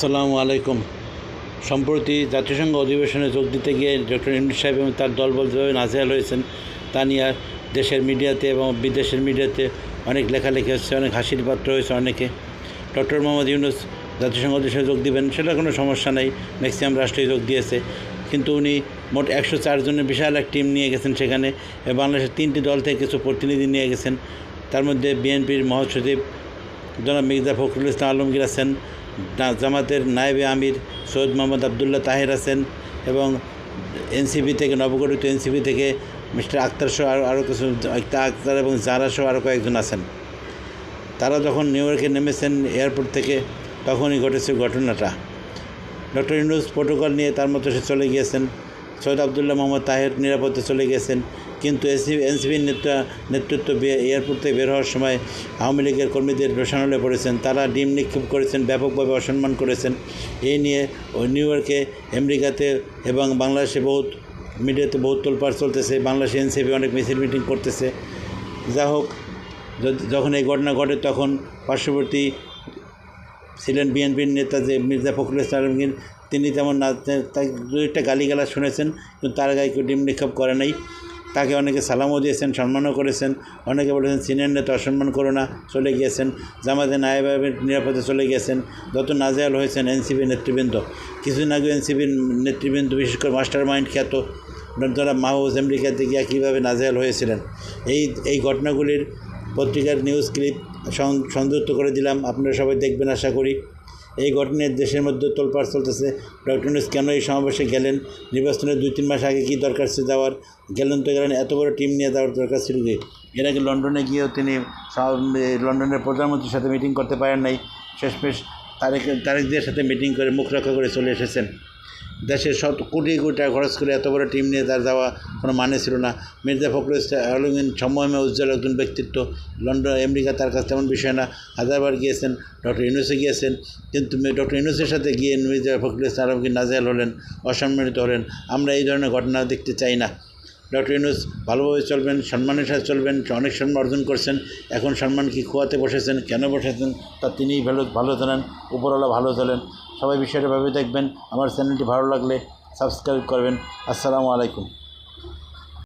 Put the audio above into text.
আসসালামু আলাইকুম। সম্প্রতি জাতিসংঘ অধিবেশনে যোগ দিতে গিয়ে ডক্টর ইউনূস সাহেব এবং তার দলবল যেভাবে নাজেহাল হয়েছেন তা নিয়ে দেশের মিডিয়াতে এবং বিদেশের মিডিয়াতে অনেক লেখালেখি হচ্ছে, অনেক হাসির পাত্র হয়েছে অনেকে। ডক্টর মোহাম্মদ ইউনূস জাতিসংঘ অধিবেশনে যোগ দিবেন, সেটা কোনো সমস্যা নেই, ম্যাক্সিমাম রাষ্ট্রই যোগ দিয়েছে। কিন্তু উনি মোট 104 জনের বিশাল এক টিম নিয়ে গেছেন সেখানে। বাংলাদেশের 3টি দল থেকে কিছু প্রতিনিধি নিয়ে গেছেন। তার মধ্যে বিএনপির মহাসচিব জনাব মির্জা ফখরুল ইসলাম আলমগীর আছেন, জামাতের নায়েবে আমির সৈয়দ মোহাম্মদ আবদুল্লাহ তাহের আছেন এবং এনসিপি থেকে নবগঠিত এনসিপি থেকে মিস্টার আক্তার সহ আরও কিছু আক্তার এবং জারা সহ আরও কয়েকজন আছেন। তারা যখন নিউ ইয়র্কে নেমেছেন এয়ারপোর্ট থেকে, তখনই ঘটেছে ঘটনাটা। ডক্টর ইউনূস প্রোটোকল নিয়ে তার মতো সে চলে গিয়েছেন, সৈয়দ আবদুল্লাহ মোহাম্মদ তাহের নিরাপদে চলে গেছেন। কিন্তু এনসিপির নেতৃত্ব এয়ারপোর্ট থেকে বের হওয়ার সময় আওয়ামী লীগের কর্মীদের রোষানলে পড়েছেন, তারা ডিম নিক্ষেপ করেছেন, ব্যাপকভাবে অসম্মান করেছেন। এই নিয়ে নিউ ইয়র্কে, আমেরিকাতে এবং বাংলাদেশে বহুত মিডিয়াতে বহুত তোলপাড় চলতেছে। বাংলাদেশে এনসিপি অনেক মিছিল মিটিং করতেছে। যা হোক, যখন এই ঘটনা ঘটে তখন পার্শ্ববর্তী ছিলেন বিএনপির নেতা যে মির্জা ফখরুল ইসলাম আলমগীর, তিনি তেমন না, তাই দু একটা গালিগালাজ শুনেছেন, কিন্তু তার গায়ে কেউ ডিম নিক্ষেপ করে নাই। তাকে অনেকে সালামও দিয়েছেন, সম্মানও করেছেন। অনেকে বলেছেন সিনিয়র নেতা অসম্মান করো না, চলে গিয়েছেন। জামাতে নায়েবের নিরাপদে চলে গিয়েছেন। যত নাজেহাল হয়েছেন এনসিপির নেতৃবৃন্দ। কিছুদিন আগে এনসিপির নেতৃবৃন্দ, বিশেষ করে মাস্টার মাইন্ড খ্যাত যারা মাহফুজ আমেরিকাতে গিয়ে কীভাবে নাজেহাল হয়েছিলেন, এই ঘটনাগুলির পত্রিকার নিউজ ক্লিপ সংযুক্ত করে দিলাম, আপনারা সবাই দেখবেন আশা করি। এই ঘটনায় দেশের মধ্যে তোলপাড় চলতেছে। ডক্টর ইউনূস কেন এই সমাবেশে গেলেন? নির্বাচনের 2-3 মাস আগে কী দরকার ছিল যাওয়ার? গেলেন তো গেলেন, এত বড় টিম নিয়ে যাওয়ার দরকার ছিল কি? এর আগে লন্ডনে গিয়েও তিনি লন্ডনের প্রধানমন্ত্রীর সাথে মিটিং করতে পারেন নাই। শেষমেশ তারেকদের সাথে মিটিং করে মুখ রক্ষা করে চলে এসেছেন। দেশের কোটি কোটি টাকা খরচ করে এত বড় টিম নিয়ে তার যাওয়া কোনো মানে ছিল না। মির্জা ফখরুল ইসলাম আলমগীর সমময় উজ্জ্বল একজন ব্যক্তিত্ব। লন্ডন, আমেরিকা তার কাছে তেমন বিষয় না। হাজারবার গিয়েছেন, ডক্টর ইউনূসে গিয়েছেন, কিন্তু ডক্টর ইউনূসের সাথে গিয়ে মির্জা ফখরুল ইসলাম আলমগীর নাজেহাল হলেন, অসম্মানিত হলেন। আমরা এই ধরনের ঘটনা দেখতে চাই না। ডক্টর ইউনূস ভালোভাবে চলবেন, সম্মানের সাথে চলবেন। অনেক সম্মান অর্জন করছেন, এখন সম্মান কি খোয়াতে বসেছেন, কেন বসেছেন তা তিনিই ভালো জানেন, উপরওয়ালা ভালো চলেন। সবাই বিষয়টা ভাবে দেখবেন। আমার চ্যানেলটি ভালো লাগলে সাবস্ক্রাইব করবেন। আসসালামু আলাইকুম।